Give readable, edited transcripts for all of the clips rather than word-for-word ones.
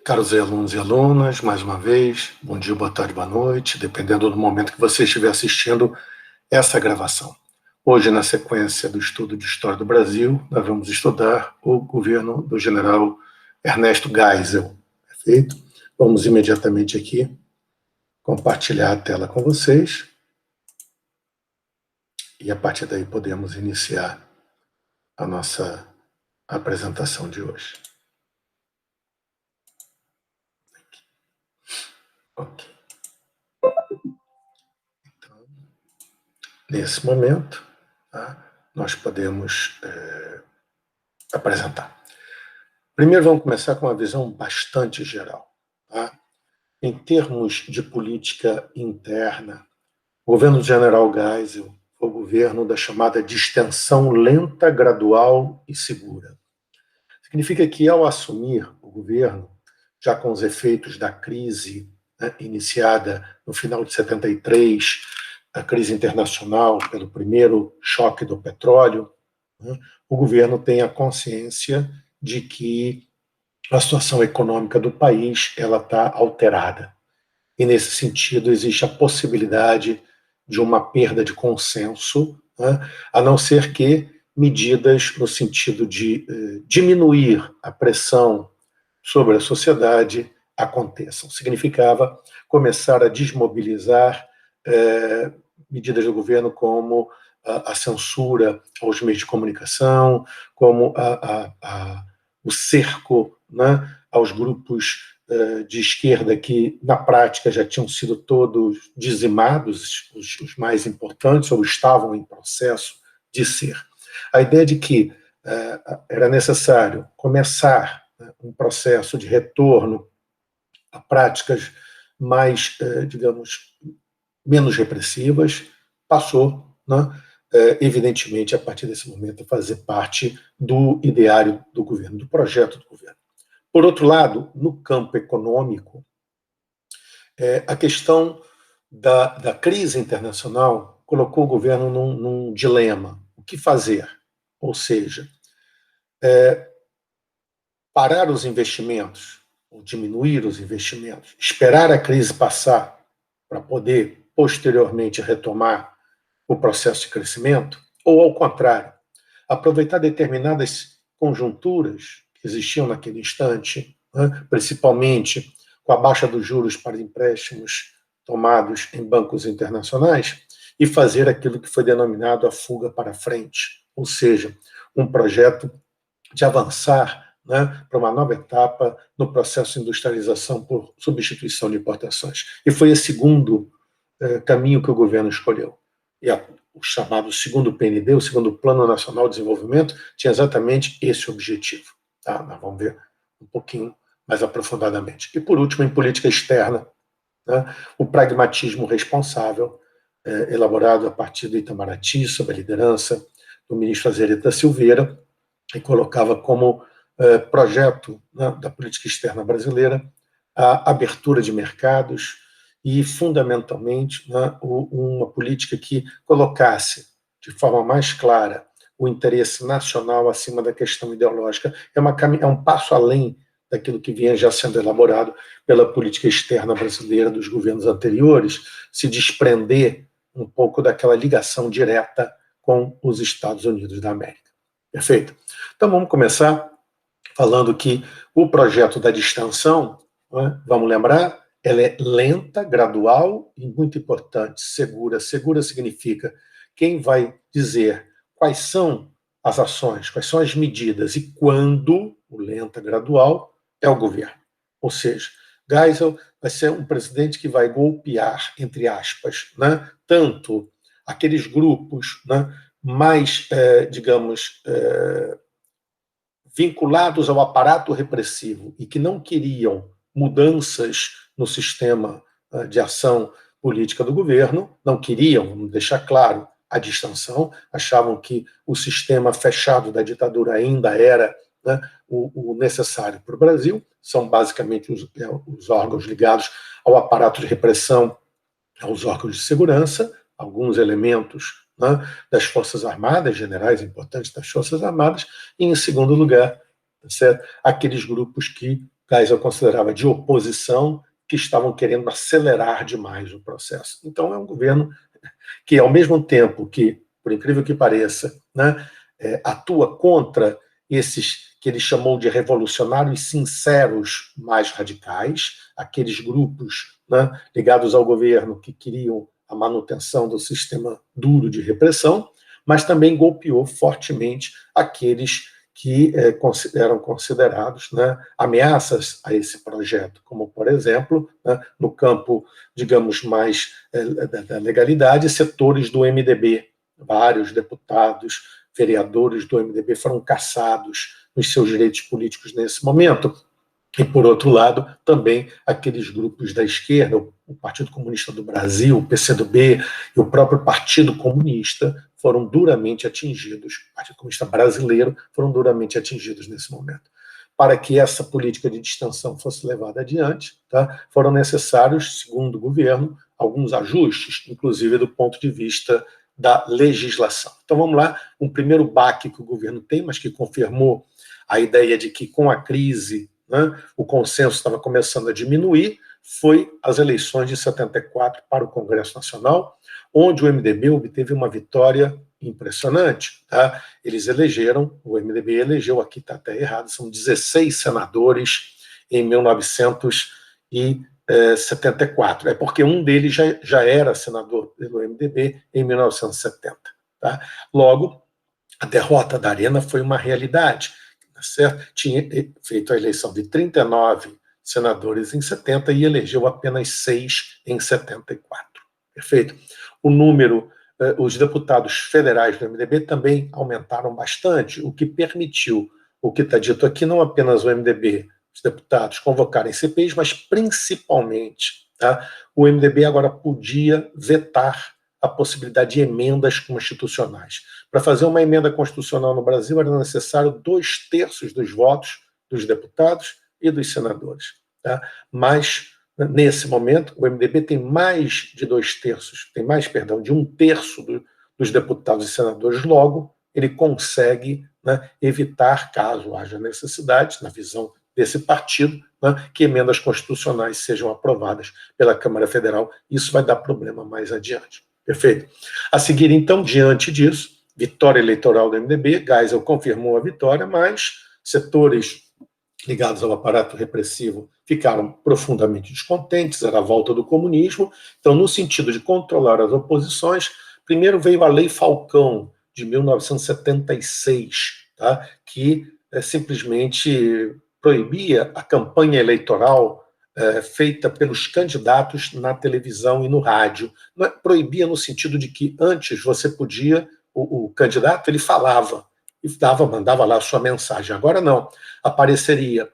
Caros alunos e alunas, mais uma vez, bom dia, boa tarde, boa noite, dependendo do momento que você estiver assistindo essa gravação. Hoje, na sequência do estudo de História do Brasil, nós vamos estudar o governo do general Ernesto Geisel. Perfeito? Vamos imediatamente aqui compartilhar a tela com vocês e a partir daí podemos iniciar a nossa apresentação de hoje. Ok. Então, nesse momento, nós podemos apresentar. Primeiro, vamos começar com uma visão bastante geral. Tá? Em termos de política interna, o governo do general Geisel foi o governo da chamada distensão lenta, gradual e segura. Significa que, ao assumir o governo, já com os efeitos da crise iniciada no final de 73, a crise internacional pelo primeiro choque do petróleo, o governo tem a consciência de que a situação econômica do país ela está alterada. E, nesse sentido, existe a possibilidade de uma perda de consenso, a não ser que medidas no sentido de diminuir a pressão sobre a sociedade aconteçam. Significava começar a desmobilizar medidas do governo como a censura aos meios de comunicação, como o cerco aos grupos de esquerda que, na prática, já tinham sido todos dizimados, os mais importantes, ou estavam em processo de ser. A ideia de que era necessário começar um processo de retorno a práticas mais, digamos, menos repressivas, passou, evidentemente, a partir desse momento, a fazer parte do ideário do governo, do projeto do governo. Por outro lado, no campo econômico, a questão da crise internacional colocou o governo num dilema. O que fazer? Ou seja, parar os investimentos, ou diminuir os investimentos, esperar a crise passar para poder, posteriormente, retomar o processo de crescimento, ou, ao contrário, aproveitar determinadas conjunturas que existiam naquele instante, principalmente com a baixa dos juros para empréstimos tomados em bancos internacionais, e fazer aquilo que foi denominado a fuga para frente, ou seja, um projeto de avançar para uma nova etapa no processo de industrialização por substituição de importações. E foi esse segundo caminho que o governo escolheu. E o chamado segundo PND, o segundo Plano Nacional de Desenvolvimento, tinha exatamente esse objetivo. Nós vamos ver um pouquinho mais aprofundadamente. E, por último, em política externa, o pragmatismo responsável, elaborado a partir do Itamaraty, sob a liderança do ministro Azereta Silveira, e colocava como projeto da política externa brasileira a abertura de mercados e, fundamentalmente, uma política que colocasse de forma mais clara o interesse nacional acima da questão ideológica. É um passo além daquilo que vinha já sendo elaborado pela política externa brasileira dos governos anteriores, se desprender um pouco daquela ligação direta com os Estados Unidos da América. Perfeito? Então, vamos começar falando que o projeto da distensão, vamos lembrar, ela é lenta, gradual e, muito importante, segura. Segura significa quem vai dizer quais são as ações, quais são as medidas e quando, o lenta, gradual, é o governo. Ou seja, Geisel vai ser um presidente que vai golpear, entre aspas, tanto aqueles grupos mais, digamos, vinculados ao aparato repressivo e que não queriam mudanças no sistema de ação política do governo, não queriam, vamos deixar claro, a distensão, achavam que o sistema fechado da ditadura ainda era o necessário para o Brasil, são basicamente os órgãos ligados ao aparato de repressão, aos órgãos de segurança, alguns elementos das Forças Armadas, generais importantes das Forças Armadas, e, em segundo lugar, certo? Aqueles grupos que Geisel considerava de oposição, que estavam querendo acelerar demais o processo. Então, é um governo que, ao mesmo tempo que, por incrível que pareça, né, atua contra esses que ele chamou de revolucionários sinceros mais radicais, aqueles grupos, né, ligados ao governo que queriam a manutenção do sistema duro de repressão, mas também golpeou fortemente aqueles que eram considerados, né, ameaças a esse projeto, como, por exemplo, né, no campo, digamos, mais da legalidade, setores do MDB. Vários deputados, vereadores do MDB foram caçados nos seus direitos políticos nesse momento. E, por outro lado, também aqueles grupos da esquerda, o Partido Comunista do Brasil, o PCdoB e o próprio Partido Comunista foram duramente atingidos, o Partido Comunista Brasileiro foram duramente atingidos nesse momento. Para que essa política de distensão fosse levada adiante, tá, foram necessários, segundo o governo, alguns ajustes, inclusive do ponto de vista da legislação. Então vamos lá, um primeiro baque que o governo tem, mas que confirmou a ideia de que com a crise, né, o consenso estava começando a diminuir, foi as eleições de 74 para o Congresso Nacional, onde o MDB obteve uma vitória impressionante. Tá? Eles elegeram, o MDB elegeu, aqui está até errado, são 16 senadores em 1974. É porque um deles já era senador pelo MDB em 1970. Tá? Logo, a derrota da Arena foi uma realidade. Certo? Tinha feito a eleição de 39 senadores em 70 e elegeu apenas 6 em 74. Perfeito? O número, os deputados federais do MDB também aumentaram bastante, o que permitiu, o que está dito aqui, não apenas o MDB, os deputados convocarem CPIs, mas principalmente, tá? O MDB agora podia vetar a possibilidade de emendas constitucionais. Para fazer uma emenda constitucional no Brasil era necessário 2/3 dos votos dos deputados e dos senadores. Tá? Mas, nesse momento, o MDB tem mais de 2/3, tem mais, perdão, de 1/3 dos deputados e senadores, logo, ele consegue, né, evitar, caso haja necessidade, na visão desse partido, né, que emendas constitucionais sejam aprovadas pela Câmara Federal. Isso vai dar problema mais adiante. Perfeito? A seguir, então, diante disso, vitória eleitoral do MDB, Geisel confirmou a vitória, mas setores ligados ao aparato repressivo ficaram profundamente descontentes, era a volta do comunismo. Então, no sentido de controlar as oposições, primeiro veio a Lei Falcão, de 1976, tá? Que simplesmente proibia a campanha eleitoral feita pelos candidatos na televisão e no rádio. Não proibia no sentido de que antes você podia, o candidato ele falava e mandava lá a sua mensagem. Agora não, aparecia,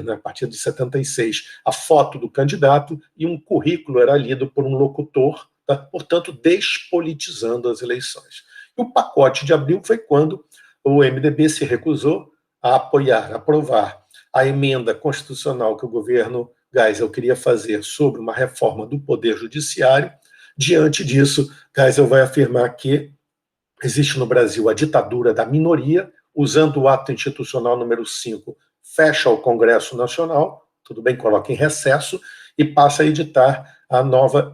né, a partir de 76, a foto do candidato e um currículo era lido por um locutor, tá? Portanto, despolitizando as eleições. E o pacote de abril foi quando o MDB se recusou a aprovar a emenda constitucional que o governo Geisel queria fazer sobre uma reforma do Poder Judiciário. Diante disso, Geisel vai afirmar que existe no Brasil a ditadura da minoria, usando o ato institucional número 5, fecha o Congresso Nacional, tudo bem, coloca em recesso, e passa a editar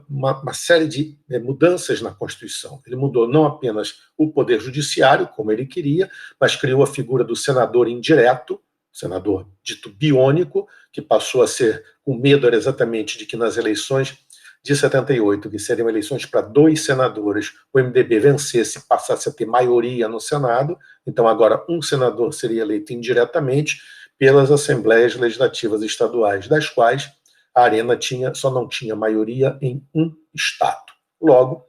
uma série de mudanças na Constituição. Ele mudou não apenas o Poder Judiciário, como ele queria, mas criou a figura do senador indireto, senador dito biônico, que passou a ser, o medo era exatamente de que nas eleições de 78, que seriam eleições para 2 senadores, o MDB vencesse e passasse a ter maioria no Senado, então agora um senador seria eleito indiretamente pelas assembleias legislativas estaduais, das quais a Arena só não tinha maioria em um estado. Logo,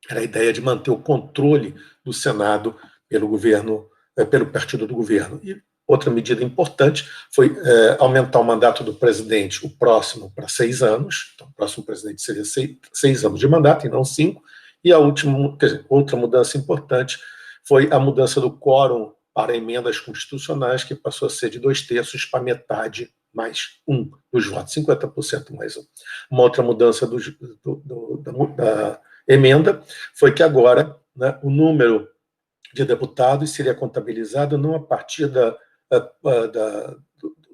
era a ideia de manter o controle do Senado pelo governo, pelo partido do governo. E outra medida importante foi aumentar o mandato do presidente, o próximo, para 6 anos. Então, o próximo presidente seria 6 anos de mandato e não 5. E a outra mudança importante foi a mudança do quórum para emendas constitucionais, que passou a ser de 2/3 para metade mais 1 dos votos, 50% mais 1. Uma outra mudança da emenda foi que agora, né, o número de deputados seria contabilizado não a partir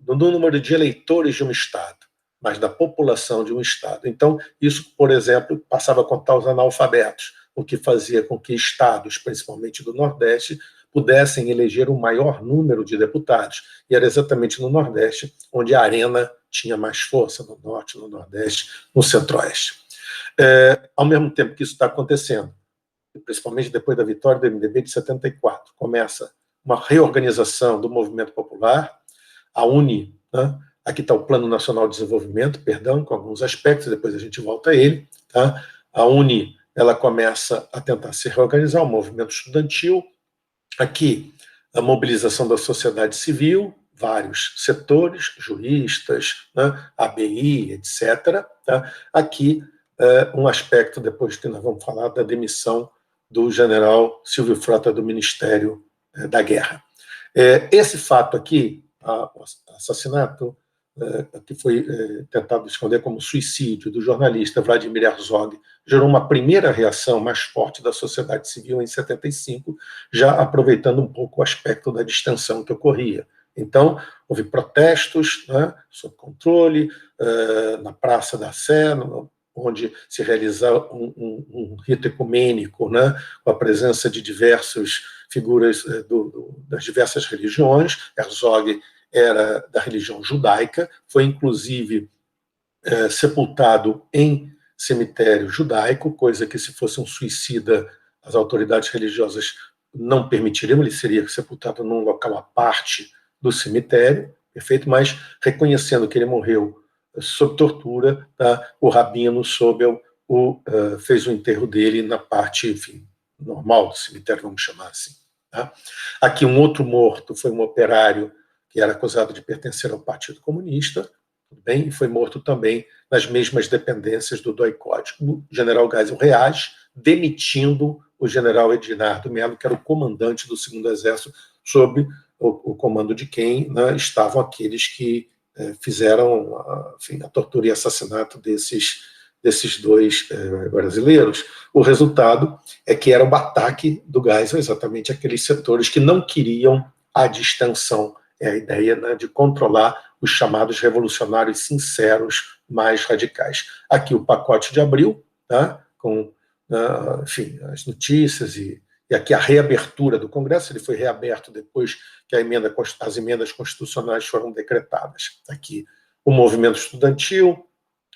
do número de eleitores de um Estado, mas da população de um Estado. Então, isso, por exemplo, passava a contar os analfabetos, o que fazia com que estados, principalmente do Nordeste, pudessem eleger o maior número de deputados. E era exatamente no Nordeste onde a Arena tinha mais força, no Norte, no Nordeste, no Centro-Oeste. Ao mesmo tempo que isso está acontecendo, principalmente depois da vitória do MDB de 74, começa uma reorganização do movimento popular, a UNE, né? Aqui está o Plano Nacional de Desenvolvimento, perdão, com alguns aspectos, depois a gente volta a ele. Tá? A UNE, ela começa a tentar se reorganizar, o movimento estudantil, aqui a mobilização da sociedade civil, vários setores, juristas, né? ABI, etc. Tá? Aqui, um aspecto, depois que nós vamos falar, da demissão do general Silvio Frota do Ministério da Guerra. Esse fato aqui, o assassinato que foi tentado esconder como suicídio do jornalista Vladimir Herzog, gerou uma primeira reação mais forte da sociedade civil em 75, já aproveitando um pouco o aspecto da distensão que ocorria. Então, houve protestos, né, sob controle, na Praça da Sé, onde se realizava um rito ecumênico, né, com a presença de diversas figuras das diversas religiões. Herzog era da religião judaica, foi inclusive sepultado em cemitério judaico, coisa que, se fosse um suicida, as autoridades religiosas não permitiriam, ele seria sepultado num local à parte do cemitério, perfeito? Mas, reconhecendo que ele morreu sob tortura, tá? O rabino Sobel fez o enterro dele na parte, enfim, normal do cemitério, vamos chamar assim. Tá? Aqui, um outro morto foi um operário que era acusado de pertencer ao Partido Comunista, tudo bem? E foi morto também nas mesmas dependências do DOI-CODE. O general Geisel reage, demitindo o general Edinardo Melo, que era o comandante do 2º Exército, sob o comando de quem, né, estavam aqueles que fizeram a tortura e assassinato desses dois brasileiros. O resultado é que era o ataque do Geisel exatamente aqueles setores que não queriam a distensão, a ideia, né, de controlar os chamados revolucionários sinceros mais radicais. Aqui o pacote de abril, tá, com enfim, as notícias e aqui a reabertura do Congresso. Ele foi reaberto depois que as emendas constitucionais foram decretadas. Aqui o movimento estudantil,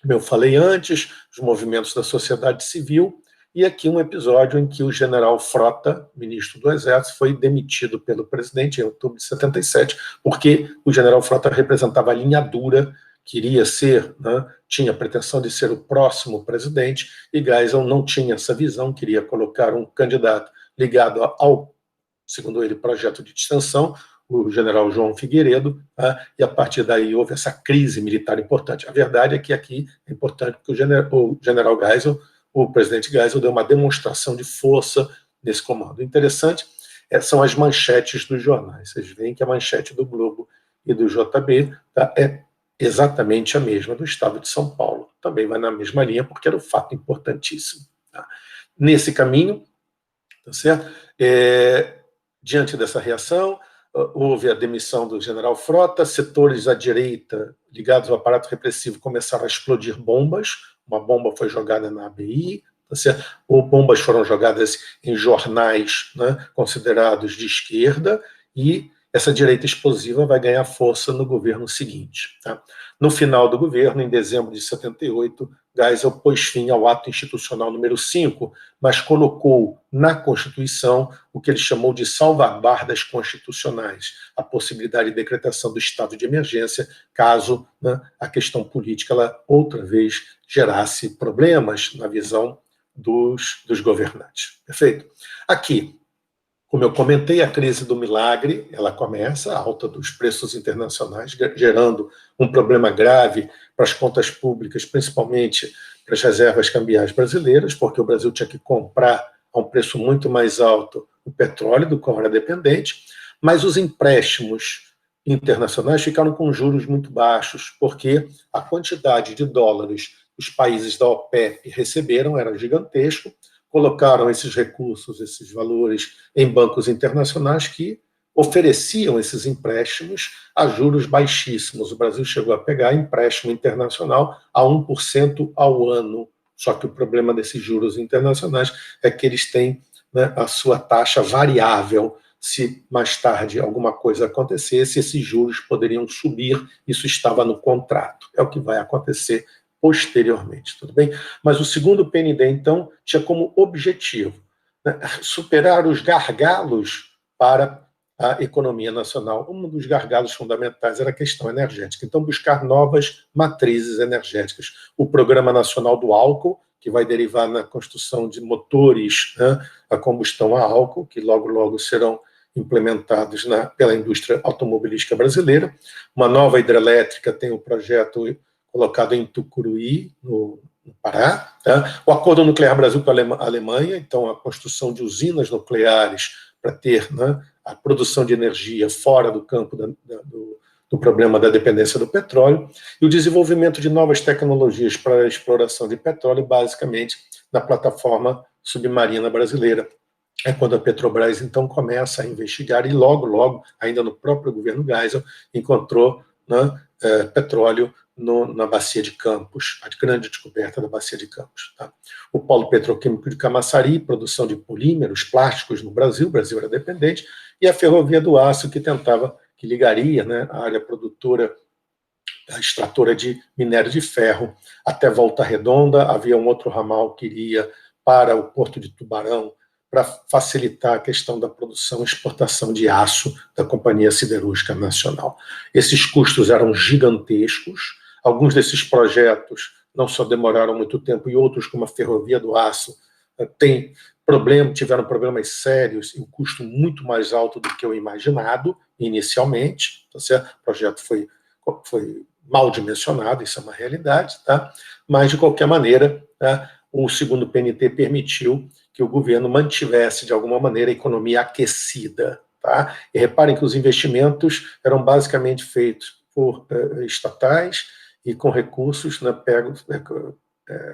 como eu falei antes, os movimentos da sociedade civil, e aqui um episódio em que o general Frota, ministro do Exército, foi demitido pelo presidente em outubro de 77, porque o general Frota representava a linha dura, queria ser, né, tinha a pretensão de ser o próximo presidente, e Geisel não tinha essa visão, queria colocar um candidato ligado ao, segundo ele, projeto de distensão, o general João Figueiredo, e a partir daí houve essa crise militar importante. A verdade é que aqui é importante porque o general Geisel, o presidente Geisel, deu uma demonstração de força nesse comando. O interessante são as manchetes dos jornais. Vocês veem que a manchete do Globo e do JB é exatamente a mesma do Estado de São Paulo. Também vai na mesma linha, porque era um fato importantíssimo. Tá? Nesse caminho, tá certo? Diante dessa reação, houve a demissão do general Frota, setores à direita ligados ao aparato repressivo começaram a explodir bombas, uma bomba foi jogada na ABI, tá certo? Ou bombas foram jogadas em jornais, né, considerados de esquerda, e essa direita explosiva vai ganhar força no governo seguinte. Tá? No final do governo, em dezembro de 78, Geisel pôs fim ao ato institucional número 5, mas colocou na Constituição o que ele chamou de salvaguardas constitucionais, a possibilidade de decretação do estado de emergência, caso, né, a questão política ela outra vez gerasse problemas na visão dos governantes. Perfeito? Aqui, como eu comentei, a crise do milagre, ela começa, a alta dos preços internacionais, gerando um problema grave para as contas públicas, principalmente para as reservas cambiais brasileiras, porque o Brasil tinha que comprar a um preço muito mais alto o petróleo, do qual era dependente, mas os empréstimos internacionais ficaram com juros muito baixos, porque a quantidade de dólares que os países da OPEP receberam era gigantesco, colocaram esses recursos, esses valores em bancos internacionais que ofereciam esses empréstimos a juros baixíssimos. O Brasil chegou a pegar empréstimo internacional a 1% ao ano. Só que o problema desses juros internacionais é que eles têm, né, a sua taxa variável. Se mais tarde alguma coisa acontecesse, esses juros poderiam subir. Isso estava no contrato. É o que vai acontecer posteriormente, tudo bem? Mas o segundo PND, então, tinha como objetivo, né, superar os gargalos para a economia nacional. Um dos gargalos fundamentais era a questão energética. Então, buscar novas matrizes energéticas. O Programa Nacional do Álcool, que vai derivar na construção de motores, né, a combustão a álcool, que logo serão implementados pela indústria automobilística brasileira. Uma nova hidrelétrica, tem um projeto colocado em Tucuruí, no Pará. Tá? O Acordo Nuclear Brasil com a Alemanha, então a construção de usinas nucleares para ter, né, a produção de energia fora do campo do problema da dependência do petróleo, e o desenvolvimento de novas tecnologias para a exploração de petróleo, basicamente na plataforma submarina brasileira. É quando a Petrobras, então, começa a investigar, e logo, ainda no próprio governo Geisel, encontrou, né, petróleo na Bacia de Campos, a grande descoberta da Bacia de Campos. Tá? O polo petroquímico de Camaçari, produção de polímeros, plásticos no Brasil, o Brasil era dependente, e a ferrovia do aço, que ligaria, né, a área produtora, a extratora de minério de ferro, até Volta Redonda. Havia um outro ramal que iria para o Porto de Tubarão, para facilitar a questão da produção e exportação de aço da Companhia Siderúrgica Nacional. Esses custos eram gigantescos. Alguns desses projetos não só demoraram muito tempo, e outros, como a Ferrovia do Aço, tiveram problemas sérios e um custo muito mais alto do que o imaginado inicialmente. Tá certo? O projeto foi mal dimensionado, isso é uma realidade, tá? Mas, de qualquer maneira, tá, o segundo PNT permitiu que o governo mantivesse, de alguma maneira, a economia aquecida. Tá? E reparem que os investimentos eram basicamente feitos por estatais e com recursos, né,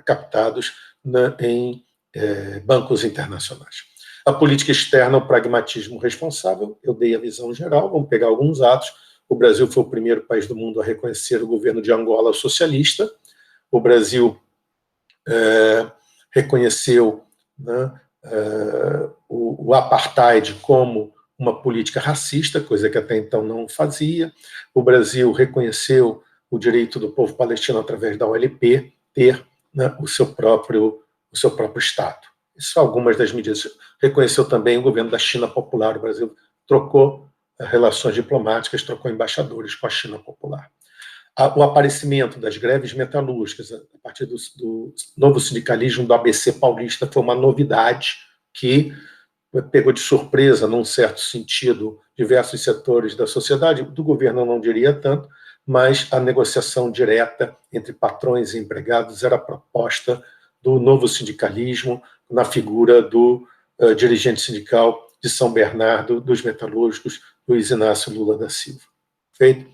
captados, né, em bancos internacionais. A política externa, o pragmatismo responsável, eu dei a visão geral, vamos pegar alguns atos. O Brasil foi o primeiro país do mundo a reconhecer o governo de Angola socialista. O Brasil reconheceu, né, o apartheid como uma política racista, coisa que até então não fazia. O Brasil reconheceu o direito do povo palestino, através da OLP, ter, né, o seu próprio Estado. Isso são algumas das medidas. Reconheceu também o governo da China Popular. O Brasil trocou relações diplomáticas, trocou embaixadores com a China Popular. O aparecimento das greves metalúrgicas a partir do novo sindicalismo do ABC paulista foi uma novidade que pegou de surpresa, num certo sentido, diversos setores da sociedade. Do governo eu não diria tanto, mas a negociação direta entre patrões e empregados era a proposta do novo sindicalismo, na figura do dirigente sindical de São Bernardo, dos metalúrgicos, Luiz Inácio Lula da Silva. Feito?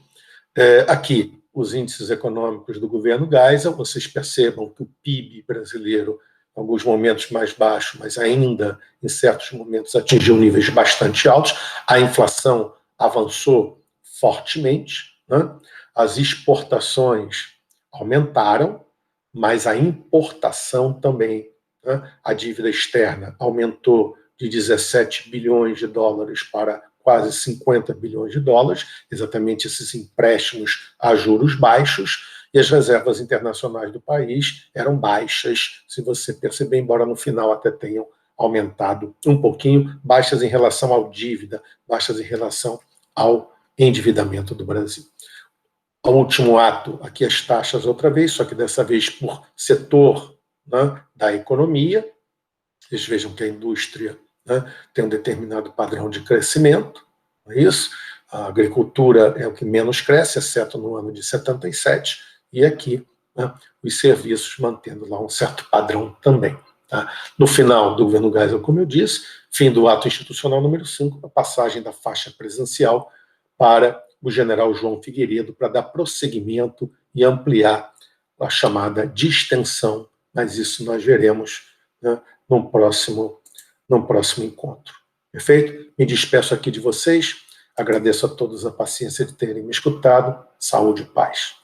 Aqui, os índices econômicos do governo Geisel. Vocês percebam que o PIB brasileiro, em alguns momentos mais baixo, mas ainda em certos momentos atingiu níveis bastante altos. A inflação avançou fortemente, né? As exportações aumentaram, mas a importação também, né? A dívida externa aumentou de 17 bilhões de dólares para quase 50 bilhões de dólares, exatamente esses empréstimos a juros baixos, e as reservas internacionais do país eram baixas, se você perceber, embora no final até tenham aumentado um pouquinho, baixas em relação à dívida, baixas em relação ao endividamento do Brasil. O último ato, aqui as taxas outra vez, só que dessa vez por setor, né, da economia. Vocês vejam que a indústria, né, tem um determinado padrão de crescimento, não é isso? A agricultura é o que menos cresce, exceto no ano de 77, e aqui, né, os serviços mantendo lá um certo padrão também. Tá? No final do governo Geisel, como eu disse, fim do ato institucional número 5, a passagem da faixa presidencial para o general João Figueiredo, para dar prosseguimento e ampliar a chamada distensão, mas isso nós veremos, né, num próximo encontro. Perfeito? Me despeço aqui de vocês, Agradeço a todos a paciência de terem me escutado. Saúde e paz.